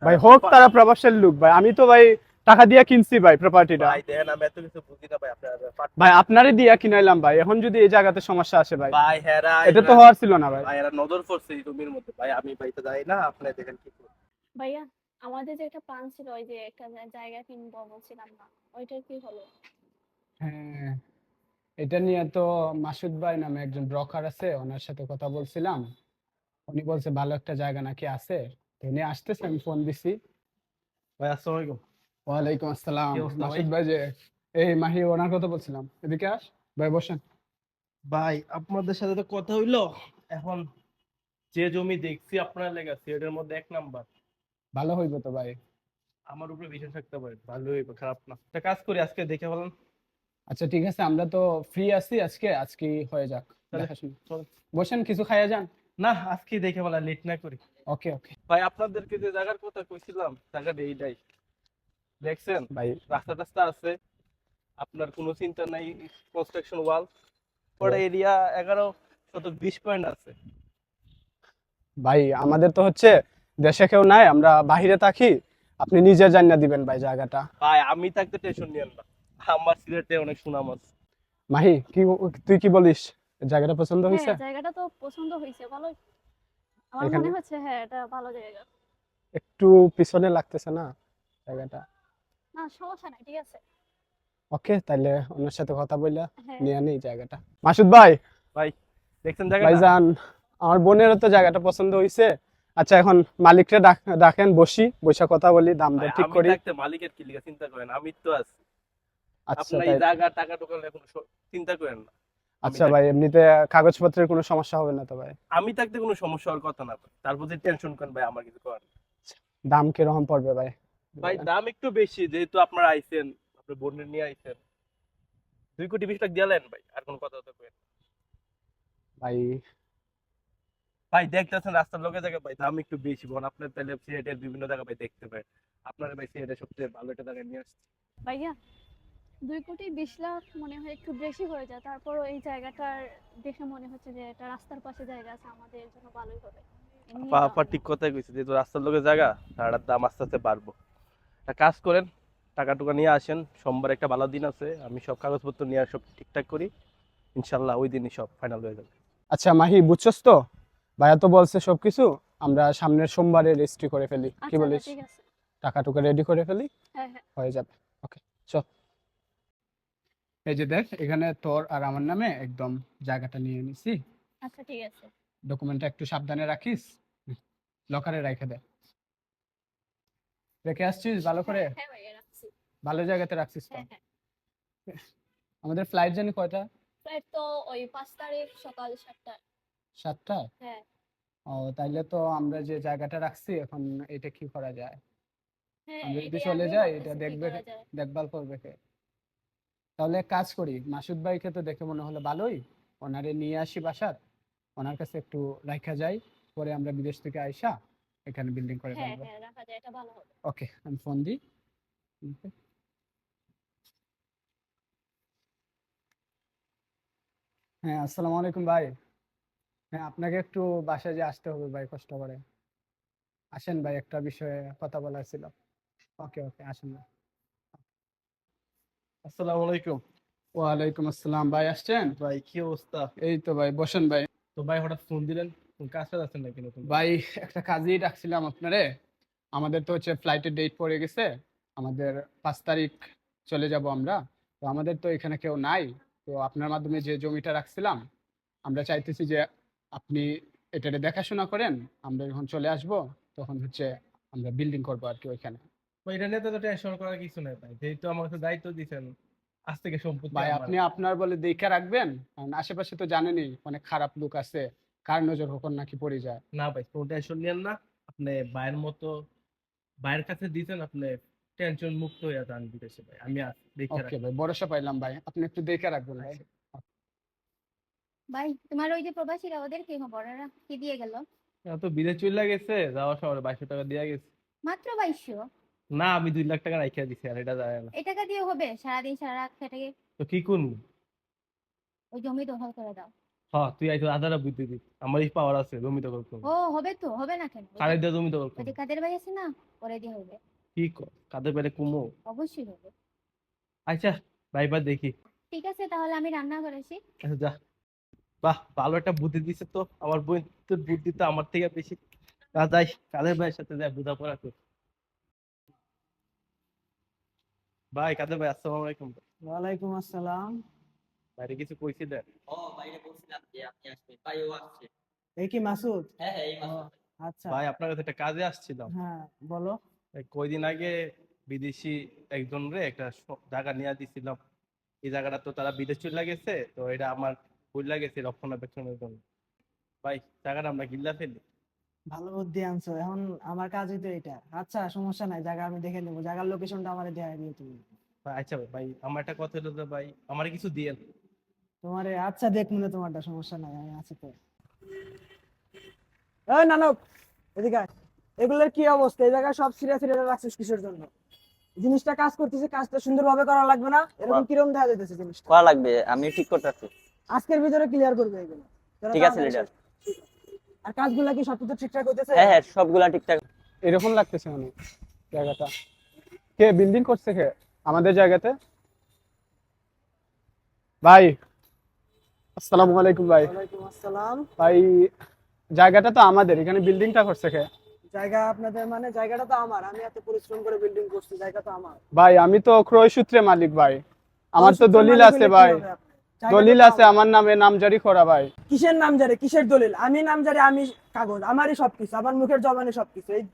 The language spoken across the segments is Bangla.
ভাই হোক তারা প্রভাবশালী লোক ভাই, আমি তো ভাই টাকা দিয়া কিনছি ভাই প্রপার্টিটা। ভাই দেখেন আমি এত কিছু বুঝি না ভাই, আপনার ভাই আপনারই দিয়া কিনাইলাম ভাই, এখন যদি এই জায়গাতে সমস্যা আসে ভাই, ভাই হেরা এটা তো হওয়ার ছিল না ভাই। ভাই এরা নজর পড়ছে এই জমির মধ্যে ভাই, আমি ভাই তো যাই না, আপনি দেখেন কি করবেন। ভাইয়া, আমাদের যে একটা প্ল্যান ছিল, ওই যে একটা জায়গা কিনবো বলছিলাম না, ওইটার কি হলো? হ্যাঁ, এটা নিয়ে তো মাসুদ ভাই নামে একজন ব্রোকার আছে, ওনার সাথে কথা বলছিলাম। উনি বলছে ভালো একটা জায়গা নাকি আছে, তো উনি আসতেছে, আমি ফোন দিছি। ভাই আসসালামু আলাইকুম। ওয়ালাইকুম আসসালাম। কি অবস্থা ভাই? মাসুদ ভাই যে, এই মাহি ওনার কথা বলছিলাম, এদিকে আস ভাই, বসেন। ভাই আপনাদের সাথে তো কথা হইলো, এখন যে জমি দেখছি আপনার লেগেছে এটার মধ্যে এক নাম্বার, ভালো হইবে তো ভাই। আমার উপরে বিশ্বাস রাখতে পারেন, ভালো হইবে, খারাপ না। একটা কাজ করি, আজকে দেখে বলেন। আচ্ছা ঠিক আছে, আমরা তো ফ্রি আছি আজকে, আজকে হয়ে যাক তাহলে দেখাশোনা। চলেন। বসেন, কিছু খাইয়া যান। না আজকে দেখে বলা, লেট না করি। ওকে ওকে। ভাই আপনাদেরকে যে জায়গার কথা কইছিলাম, জায়গাটা এইটাই, দেখছেন ভাই রাস্তা টাস্তা আছে, আপনার কোনো চিন্তা নাই, কনস্ট্রাকশন ওয়াল, পরে এরিয়া 11 শতক 20 পয়েন্ট আছে। ভাই আমাদের তো হচ্ছে দেশে কেউ নাই, আমরা বাহিরে থাকি, আপনি নিজে জানিয়ে দিবেন ভাই জায়গাটা। ভাই আমি থাকতে টেনশন নিয়েন না, আমার সিলেটে অনেক সুনাম আছে। মাহি কি, তুই কি বলিস, জায়গাটা পছন্দ হ্যাঁ, হয়েছে? জায়গাটা তো পছন্দ হয়েছে, ভালো। আমার এখানে মনে হচ্ছে হ্যাঁ, এটা ভালো জায়গা। একটু পিছনে লাগতেছে না জায়গাটা? না, সমস্যা নাই, ঠিক আছে। ওকে, তাইলে ওনার সাথে কথা বললা হ্যাঁ। নিয়ে নেই জায়গাটা। মাসুদ ভাই, ভাই দেখছেন জায়গাটা? ভাইজান, আমার বোনেরও তো জায়গাটা পছন্দ হয়েছে। আচ্ছা এখন মালিকরে ডাকেন, বসি, বসে কথা বলি, দাম ভাই দর ঠিক আমি করি। থাকতে মালিকের কি লিগা চিন্তা করেন, আমি তো আছি। আচ্ছা আপনার এই তাই, জায়গা টাকা টোকা কোনো চিন্তা করেন না, আমি আচ্ছা ভাই, থাকতে। এমনিতে কাগজপত্রের কোনো সমস্যা হবে না তো ভাই? আমি থাকতে কোনো সমস্যা হওয়ার কথা না ভাই, তারপর যে টেনশন করেন ভাই, আমার কিছু করার নেই। দাম কিরকম পড়বে ভাই? ভাই দাম একটু বেশি, যেহেতু আপনারা আইছেন, আপনার বোনের নিয়ে আইছেন, 2,20,00,000 দিলেন ভাই, আর কোনো কথা তো করেন। ভাই ভাই দেখতেছেন রাস্তার লোকের জায়গায় ভাই দাম একটু বেশি, বোন আপনার তাহলে সিলেটের বিভিন্ন জায়গা ভাই দেখতে পারেন, আপনার ভাই সিলেটের সবচেয়ে ভালো একটা জায়গায় নিয়ে আসছি। ভাইয়া, 2,20,00,000 মনে হয় একটু বেশি হয়ে যায়, তারপরও এই জায়গাটার দেখে মনে হচ্ছে যে এটা রাস্তার পাশে জায়গা আছে, আমাদের জন্য ভালোই হবে। নিয়ে আপা যাওয়া আপা যায়। ঠিক কথাই কইছে, যেহেতু রাস্তার লোকের জায়গা, ভাড়ার দাম আস্তে আস্তে বাড়বো। একটা কাজ করেন, টাকা টুকা নিয়ে আসেন, সোমবার একটা ভালো দিন আছে, আমি সব কাগজপত্র নিয়ে সব ঠিকঠাক করি, ইনশাল্লাহ ওই দিনই সব ফাইনাল হয়ে যাবে। আচ্ছা মাহি, বুঝছস তো, ভাইয়া তো বলছে সবকিছু, আমরা সামনের সোমবারে রেজিস্ট্রি করে ফেলি, কি আচ্ছা আচ্ছা, বলিস? ঠিক আছে। টাকা টুকা রেডি করে ফেলি, হ্যাঁ হ্যাঁ। হয়ে যাবে। ওকে, চল। এই যে দেখ, এখানে তোর আর আমার নামে একদম জায়গাটা নিয়ে নিছি। আচ্ছা ঠিক আছে। ডকুমেন্টটা একটু সাবধানে রাখিস, লকারে রেখে দে। রেখে আসছিস ভালো করে? হ্যাঁ হ্যাঁ ভাইয়া, রাখছি। ভালো জায়গাতে রাখছিস তো? হ্যাঁ হ্যাঁ। আমাদের ফ্লাইট জানি কয়টা? ফ্লাইট তো ওই 5 তারিখ সকাল 7টায়। 7টা? হ্যাঁ ও, তাইলে তো আমরা যে জায়গাটা রাখছি এখন, এটা কি করা যায়? হ্যাঁ, আমরা যদি এটাই চলে আমিও যাই, এটা ভাবতেছি কি দেখবে করা যায়। দেখভাল করবে কে? তাহলে এক কাজ করি, মাসুদ ভাইকে তো দেখে মনে হলো ভালোই, ওনারে নিয়ে আসি বাসার, ওনার কাছে একটু রাখা যাই, পরে আমরা বিদেশ থেকে আইসা এখানে বিল্ডিং করে হ্যাঁ ফেলবো। হ্যাঁ, রাখা যায়, এটা ভালো হবে। ওকে, আমি ফোন দিই। Okay. হ্যাঁ, আসসালামু আলাইকুম ভাই। হ্যাঁ, আপনাকে একটু বাসায় যে আসতে হবে ভাই, কষ্ট করে আসেন ভাই, একটা বিষয়ে কথা বলার ছিল। ওকে ওকে, আসেন ভাই। আসসালামু আলাইকুম। ওয়ালাইকুম আসসালাম, ভাই আসছেন? ভাই কি অবস্থা? এই তো ভাই, বসেন ভাই। তো ভাই হঠাৎ ফোন দিলেন, কোন কাজটা আছেন নাকি নতুন করে? ভাই একটা কাজেই ডাকছিলাম আপনারে। আমাদের তো হচ্ছে ফ্লাইটের ডেট পড়ে গেছে, আমাদের 5 তারিখ চলে যাব আমরা। তো আমাদের তো এখানে কেউ নাই, তো আপনার মাধ্যমে যে জমিটা রাখছিলাম, আমরা চাইতেছি যে আপনি এটারে দেখাশোনা করেন, আমরা যখন চলে আসব তখন হচ্ছে আমরা বিল্ডিং করবো আর কি ওইখানে। ভাই এটা নিয়ে তো টেনশন করার কিছু নাই ভাই, যেহেতু আমার কাছে দায়িত্ব দিয়েছেন, আজ থেকে সম্পত্তি ভাই আমার। আপনি আপনার বলে দেখে রাখবেন, কারণ আশেপাশে তো জানেনই অনেক খারাপ লোক আছে, কার নজর কখন নাকি পড়ে যায়। না ভাই কোনো টেনশন নিয়েন না, আপনি ভাইয়ের মতো, ভাইয়ের কাছে দিয়েছেন, আপনি টেনশন মুক্ত হয়ে যান বিদেশে ভাই, আমি আছি দেখে ওকে রাখি। ভাই, ভরসা পাইলাম ভাই, আপনি একটু দেখে রাখবেন ভাই। আচ্ছা। ভাই, তোমার ওই যে প্রবাসীরা, ওদের কি খবর? ওরা কি দিয়ে গেল? তো বিদেশ চলে গেছে, যাওয়ার সময় 2200 টাকা দিয়ে গেছে। মাত্র 2200? না আমি 2 লাখ টাকা রাখিয়া দিছি, আর এটা যায় না। এই টাকা দিয়ে হবে? সারাদিন সারা রাত খেটে তো কি করবো? ওই জমি দখল করে দাও। হ্যাঁ তুই আইতো আধারা বুদ্ধি দি আমার এই পাওয়ার আছে জমি দখল করবো ও হবে তো, হবে না কেন? কারের দিয়ে জমি দখল ওই করবো যে কাদের ভাই আছে না, ওরে দিয়ে হবে। কি কাদের পেলে কুমো অবশ্যই হবে। আচ্ছা ভাইবার দেখি ঠিক আছে, তাহলে আমি রান্না করেছি। আচ্ছা যা বাহ ভালো একটা বুদ্ধি দিছে তো আমার বোন তোর বুদ্ধি তো আমার থেকে বেশি যাই কাদের ভাইয়ের সাথে যাই বোঝাপড়া কর ভাই কাদের ভাই আসসালামু আলাইকুম ওয়ালাইকুম আসসালাম। বাইরে কিছু কইছি দেন ও বাইরে বলছিলাম যে আপনি আসবেন ভাইও আসছে। এই কি মাসুদ? হ্যাঁ হ্যাঁ এই ও, মাসে আচ্ছা। ভাই আপনার কাছে একটা কাজে আসছিলাম হ্যাঁ, বলো। এই কয়দিন আগে বিদেশি একজন রে একটা জায়গা নিয়ে দিছিলাম এই জায়গাটা তো তারা বিদেশ চলে গেছে তো এটা আমার ভুল লাগেছে রক্ষণাবেক্ষণের জন্য ভাই জায়গাটা আমরা গিল্লা ফেলি ভালো বুদ্ধি আনছো। এখন আমার কাজই তো এটা। আচ্ছা, সমস্যা নাই, জায়গা আমি দেখে নেবো। জায়গার লোকেশনটা আমারে দেখাই দিও তুমি। ভাই, আচ্ছা ভাই আমার একটা কথা হলো যে ভাই আমার কিছু দিয়েন তোমারে আচ্ছা দেখ মনে, তোমারটা সমস্যা নাই, আমি আছি তো। এই নানক, এদিকে আয়। এগুলোর কি অবস্থা? এই জায়গায় সব ছিঁড়ে ছিঁড়ে রাখছিস কিসের জন্য? জিনিসটা কাজ করতেছে, কাজটা সুন্দরভাবে করা লাগবে না? এরকম কিরকম দেখা যাইতেছে জিনিসটা? করা লাগবে, আমি ঠিক করতেছি। আজকের ভিতরে ক্লিয়ার করবে এগুলো। তোরা ঠিক আছে তাড়াতাড়ি লিডার। শেষ। আর কাজগুলা কি সবকিছু ঠিকঠাক হইতেছে? হ্যাঁ হ্যাঁ সবগুলা ঠিকঠাক। এরকম লাগতেছে মানে জায়গাটা। কে বিল্ডিং করছে কে আমাদের জায়গাতে? ভাই আসসালামু আলাইকুম ভাই। ওয়ালাইকুম আসসালাম। ভাই জায়গাটা তো আমাদের, এখানে বিল্ডিংটা করছে কে? জায়গা আপনাদের মানে? জায়গাটা তো আমার, আমি এত পরিশ্রম করে বিল্ডিং করছি, জায়গা তো আমার। ভাই আমি তো ক্রয় সূত্রে মালিক ভাই, আমার তো সূত্রের দলিল মালিক আছে হলে কি ভাই, হবে আপনার? জায়গাটা দলিল তো আছে আমার। আমার নামে নামজারি করা ভাই। কিসের নামজারি, কিসের দলিল? আমি নামজারি, আমি কাগজ আমারই সবকিছু, আমার মুখের জবানে সবকিছু। এই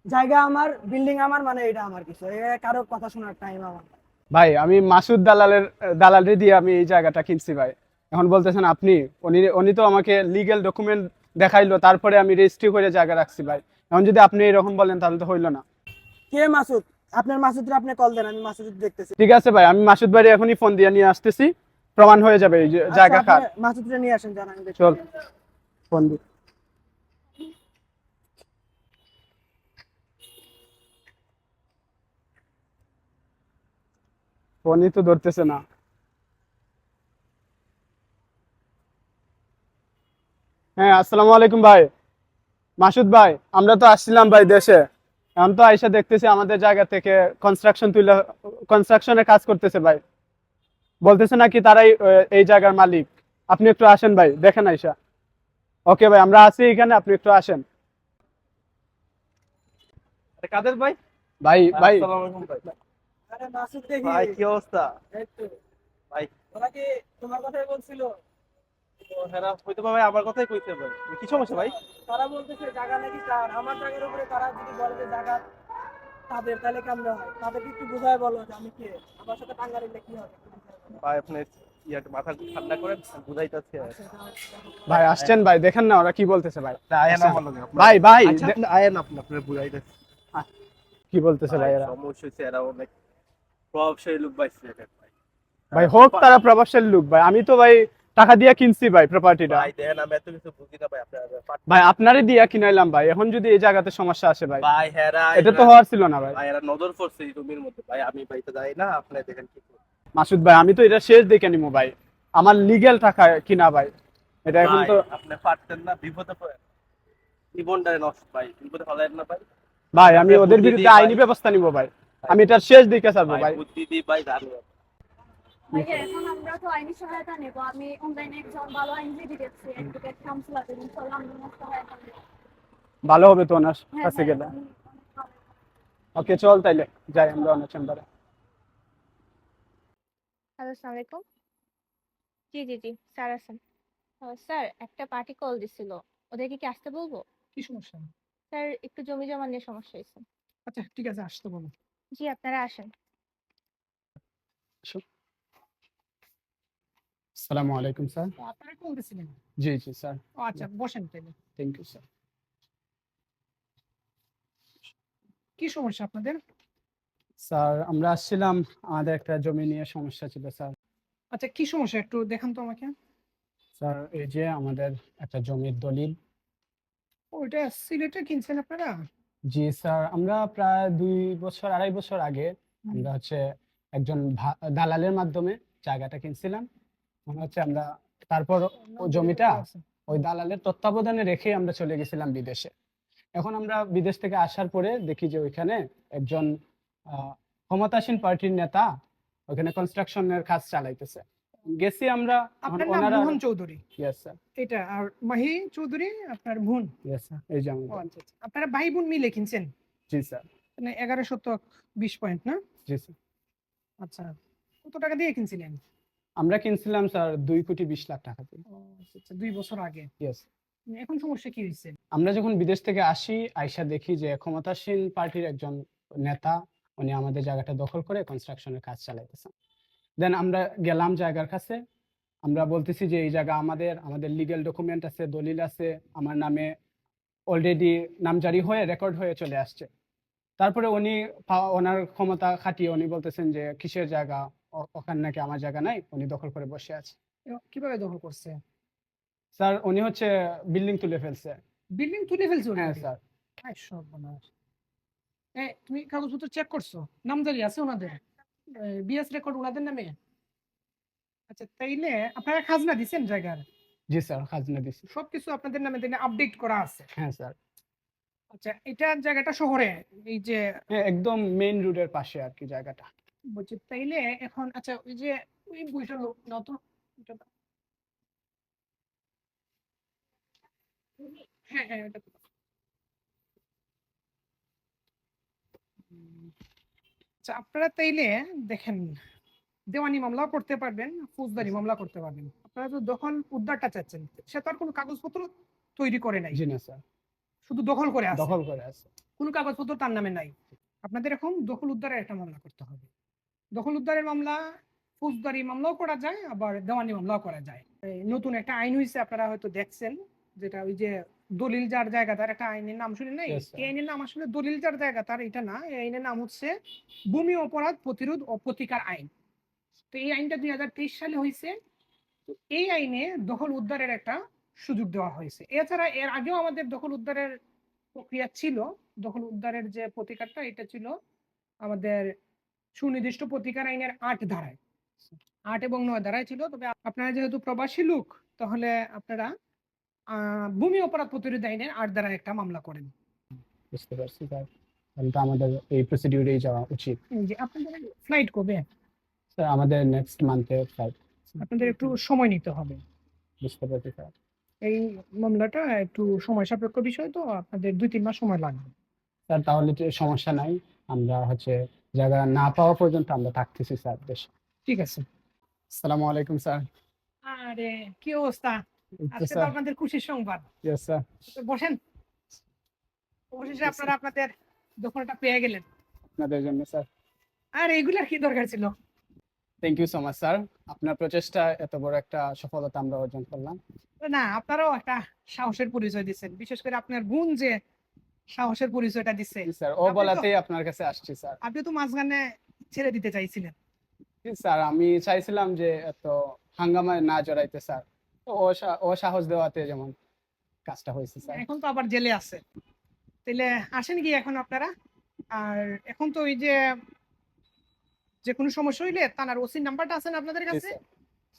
জায়গা আমার, বিল্ডিং আমার, মানে এটা আমার কিছু। কারো কথা শোনার টাইম আমার নাই। ভাই আমি মাসুদ দালালের দিয়ে আমি এই জায়গাটা কিনছি ভাই। এখন বলতেছেন আপনি, উনি উনি তো আমাকে লিগ্যাল ডকুমেন্ট দেখাইলো, তারপরে আমি রেজিস্ট্রি করে জায়গা রাখছি ভাই। এখন যদি আপনি এরকম বলেন তাহলে তো হইলো না। কে মাসুদ? আপনার মাসুদরে আপনি কল দেন, আমি মাসুদ দেখতেছি। ঠিক আছে ভাই, আমি মাসুদ ভাই এখনই ফোন দিয়ে নিয়ে আসতেছি, প্রমাণ হয়ে যাবে এই যে জায়গা আচ্ছা, কার। আপনি মাসুদরে নিয়ে আসেন, জান আমি দেখতেছি। চল ফোন দি। ফোনই তো ধরতেছে না। হ্যাঁ আসসালামু আলাইকুম ভাই। মাসুদ ভাই আমরা তো আসছিলাম ভাই দেশে, এখন তো আইসা দেখতেছি আমাদের জায়গা থেকে কনস্ট্রাকশনের কাজ করতেছে ভাই। বলতেছে নাকি তারাই এই জায়গার মালিক। আপনি একটু আসেন ভাই, দেখেন আইসা। ওকে ভাই আমরা আছি এখানে, আপনি একটু আসেন। আরে কাদের ভাই ভাই ভাই আসসালামু আলাইকুম ভাই আরে মাসুদ দেখি। ভাই কি অবস্থা এই তো। ভাই ওরা কি তোমার কথাই বলছিল? ও হেরা হয়তো ভাই আমার কথাই কইতে ভাই কি সমস্যা ভাই তারা বলতেছে জায়গা নাকি তার। আমার জায়গার উপরে তারা যদি বলে যে জায়গা তাদের, তাহলে কেমন হয়? তাদেরকে একটু বুঝায় বলো যে আমি কে, আমার সাথে টাঙ্গা দিলে কি হবে। ভাই আপনি ইয়াটা মাথা ঠান্ডা করেন বুঝাইতাছি আচ্ছা, ভাই আসছেন ভাই, দেখেন না ওরা কি বলতেছে ভাই। আয়েন আচ্ছা। আমার লগে ভাই ভাই আচ্ছা আপনি আয়েন আপনি বুঝাইতাছি কি বলতেছে ভাই এরা? সমস্যা হইছে এরা অনেক প্রভাবশালী লোক পাইছে এখানে ভাই ভাই হোক তারা প্রভাবশালী লোক ভাই, আমি তো ভাই টাকা দিয়ে কিনছি ভাই প্রপার্টিটা। ভাই দেখেন আমি এত কিছু বুঝি না ভাই আপনারা ভাই আপনারই দিয়া কিনাইলাম ভাই, এখন যদি এই জায়গাতে সমস্যা আসে ভাই, ভাই হেরা এটা তো হওয়ার ছিল না ভাই। ভাই এরা নজর পড়ছে এই রুমের মধ্যে ভাই আমি ভাই তো যাই না আপনি দেখেন কি করবেন। মাসুদ ভাই আমি তো এটা শেষ দেখে নিবো ভাই, আমার লিগ্যাল টাকা কিনা ভাই, এটা এখন ভাই, তো। আপনি পারতেন না বিপদে পড়ে জীবনটারে নষ্ট ভাই বিপদে ফেলাইন না ভাই ভাই আমি আপনার ওদের বুদ্ধি বিরুদ্ধে দিয়ে আইনি ভাই। ব্যবস্থা নিব ভাই, আমি এটা শেষ দিকে ছাড়বো ভাই ভাই। বুদ্ধি দি ভাই জানি ভাইয়া এখন আমরা তো আইনি সহায়তা নেব। আমি অনলাইনে একজন ভালো আইনজীবী দেখছি, অ্যাডভোকেট শামসুল আবেদ, ইনশাআল্লাহ আমরা ওনার সহায়তা নেব। ভালো হবে তো ওনার হ্যাঁ কাছে ভাইয়া, গেলে। উনি অনেক ভালো। ওকে চল তাইলে যাই আমরা ওনার চেম্বারে। হ্যালো, আসসালামু আলাইকুম। জি জি জি, স্যার আছেন। স্যার একটা পার্টি কল দিছিল, ওদেরকে কি আসতে বলবো? কি সমস্যা? স্যার একটু জমি জমা নিয়ে সমস্যা হয়েছে। আচ্ছা ঠিক আছে, আসতে বলো। জি আপনারা আসেন। আসসালামু আলাইকুম স্যার। আপনারা কল দিছিলেন? জি জি স্যার। ও আচ্ছা, বসেন তাইলে। Thank you sir. কি সমস্যা আপনাদের? স্যার আমরা আসছিলাম, আমাদের একটা জমি নিয়ে সমস্যা ছিল স্যার। আচ্ছা, কি সমস্যা একটু দেখান তো আমাকে। স্যার এই যে আমাদের একটা জমির দলিল। ওইটা সিলেটে কিনছেন আপনারা? জি স্যার, আমরা প্রায় 2 বছর 2.5 বছর আগে আমরা হচ্ছে একজন দালালের মাধ্যমে জায়গাটা কিনছিলাম। মনে হচ্ছে আমরা তারপর ও জমিটা আছে। ওই দালালের তত্ত্বাবধানে রেখে আমরা চলে গেছিলাম বিদেশে। এখন আমরা বিদেশ থেকে আসার পরে দেখি যে ওইখানে একজন ক্ষমতাসীন পার্টির নেতা ওখানে কনস্ট্রাকশনের কাজ চালাইতেছে। গেছি আমরা, আপনার নাম ওনারা মোহন চৌধুরী, ইয়েস স্যার, এটা, আর মাহি চৌধুরী আপনার বোন। ইয়েস স্যার, এই যে ও আমাদের, আচ্ছা আচ্ছা। আপনারা ভাই বোন মিলে কিনছেন জি স্যার, মানে 11 শতক 20 পয়েন্ট না? জি স্যার। আচ্ছা, কত টাকা দিয়ে কিনছিলেন? আমরা কিনছিলাম স্যার 2,20,00,000 টাকা দিয়ে। ও আচ্ছা আচ্ছা, 2 বছর আগে। ইয়েস। এখন সমস্যা কি হয়েছে? আমরা যখন বিদেশ থেকে আসি, আইসা দেখি যে ক্ষমতাসীন পার্টির একজন নেতা উনি আমাদের জায়গাটা দখল করে কনস্ট্রাকশনের কাজ চালাইতেছেন। দেন আমরা গেলাম জায়গার কাছে, আমরা বলতেছি যে এই জায়গা আমাদের, আমাদের লিগ্যাল ডকুমেন্ট আছে, দলিল আছে, আমার নামে অলরেডি নামজারি হয়ে রেকর্ড হয়ে চলে আসছে। তারপরে উনি ওনার ক্ষমতা খাটিয়ে উনি বলতেছেন যে কিসের জায়গা, ওখানে নাকি আমার জায়গা নাই, উনি দখল করে বসে আছে। কিভাবে দখল করছে? স্যার উনি হচ্ছে বিল্ডিং তুলে ফেলছে। বিল্ডিং তুলে ফেলছে হ্যাঁ already? স্যার, আয় সর্বনাশ। তুমি কাগজপত্র চেক করছো? নামজারি আছে ওনাদের? বিএস রেকর্ড ওনাদের নামে? আচ্ছা, তাইলে আপনারা খাজনা দিছেন জায়গার? জি স্যার, খাজনা দিছি। সবকিছু আপনাদের নামে তাইলে আপডেট করা আছে? হ্যাঁ স্যার, আচ্ছা, এটা জায়গাটা শহরে, এই যে হ্যাঁ একদম মেইন রোডের পাশে আর কি জায়গাটা। বলছি, তাইলে এখন আচ্ছা ওই যে ওই বইটা নাও তো, ওইটা দাও। হ্যাঁ হ্যাঁ, এটা দাও। আচ্ছা, আপনারা তাইলে দেখেন, দেওয়ানি মামলাও করতে পারবেন, ফৌজদারি মামলা করতে পারবেন। আপনারা তো দখল উদ্ধারটা চাচ্ছেন, সে তো আর কোনো কাগজপত্র তৈরি করে নাই, জি না স্যার, শুধু দখল করে আছে, দখল করে আছে। কোনো কাগজপত্র তার নামে নাই। আপনাদের এখন দখল উদ্ধারের একটা মামলা করতে হবে। দখল উদ্ধারের মামলা ফৌজদারি মামলাও করা যায়, আবার দেওয়ানি মামলাও করা যায়। এই নতুন একটা আইন হয়েছে, আপনারা হয়তো দেখছেন, যেটা ওই যে দলিল যার জায়গা তার, একটা আইনের নাম শুনে নাই? Yes, sir. এই আইনের নাম আসলে দলিল যার জায়গা তার এটা না, এই আইনের নাম হচ্ছে ভূমি অপরাধ প্রতিরোধ ও প্রতিকার আইন। তো এই আইনটা 2023 সালে হয়েছে। তো এই আইনে দখল উদ্ধারের একটা সুযোগ দেওয়া হয়েছে। এছাড়া এর আগেও আমাদের দখল উদ্ধারের প্রক্রিয়া ছিল। দখল উদ্ধারের যে প্রতিকারটা, এটা ছিল আমাদের সুনির্দিষ্ট প্রতিকার আইনের 8 ধারায়, 8 এবং 9 ধারায় ছিল। তবে আপনারা যেহেতু প্রবাসী লোক, তাহলে আপনারা ভূমি অপরাধ প্রতিরোধ আইনের 8 ধারায় একটা মামলা করেন। বুঝতে পারছি স্যার, তাহলে তো আমাদের এই প্রসিডিউরেই যাওয়া উচিত। এই যে আপনাদের ফ্লাইট কবে? স্যার আমাদের নেক্সট মান্থে ফ্লাইট। আপনাদের একটু সময় নিতে হবে। বুঝতে পারছি স্যার। এই মামলাটা একটু সময় সাপেক্ষ বিষয়, তো আপনাদের 2-3 মাস সময় লাগবে। স্যার তাহলে তো সমস্যা নাই, আমরা হচ্ছে জায়গা না পাওয়া পর্যন্ত আমরা থাকতেছি স্যার দেশে। ঠিক আছে। আসসালামু আলাইকুম স্যার। আরে কি অবস্থা? আজকে তো স্যার, আপনাদের খুশির সংবাদ। ইয়েস স্যার, তো বসেন। অবশেষে আপনারা আপনাদের দখলটা পেয়ে গেলেন। আপনাদের জন্য স্যার। আর এগুলার কি দরকার ছিল? Thank you so much sir, আপনার প্রচেষ্টা এত বড় একটা সফলতা আমরা অর্জন করলাম। না, আপনারাও একটা সাহসের পরিচয় দিচ্ছেন, বিশেষ করে আপনার বোন যে সাহসের পরিচয়টা দিচ্ছে। জি স্যার, ও আপনি তো- বলাতেই আপনার কাছে আসছি স্যার। আপনি তো মাঝখানে ছেড়ে দিতে চাইছিলেন। জি স্যার, আমি চাইছিলাম যে এত হাঙ্গামায় না জড়াইতে স্যার, তো ও সাহস দেওয়াতে যেমন কাজটা হয়েছে স্যার। এখন তো আবার জেলে আছে, তাহলে আসেন কি এখন আপনারা? আর এখন তো ওই যে কোনো সমস্যা হইলে থানার ওসির নাম্বারটা আছে না আপনাদের জি কাছে? স্যার,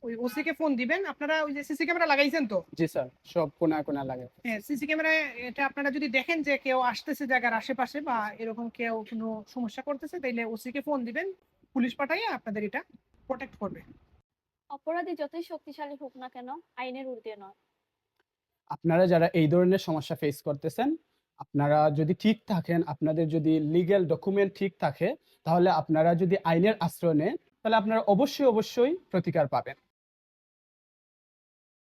ওই ওসি কে ফোন দিবেন। আপনারা ওই যে সিসি ক্যামেরা লাগাইছেন তো? জি স্যার, সব কোনা কোনা লাগে। হ্যাঁ, সিসি ক্যামেরায় এটা আপনারা যদি দেখেন যে কেউ আসতেছে জায়গার আশেপাশে বা এরকম কেউ কোনো সমস্যা করতেছে, তাইলে ওসি কে ফোন দিবেন, পুলিশ পাঠাইয়া আপনাদের এটা প্রোটেক্ট করবে। অপরাধী যতই শক্তিশালী হোক না কেন, আইনের ঊর্ধ্বে নয়। আপনারা যারা এই ধরনের সমস্যা ফেস করতেছেন, আপনারা যদি ঠিক থাকেন, আপনাদের যদি লিগ্যাল ডকুমেন্ট ঠিক থাকে, তাহলে আপনারা যদি আইনের আশ্রয় নেন, তাহলে আপনারা অবশ্যই অবশ্যই প্রতিকার পাবেন।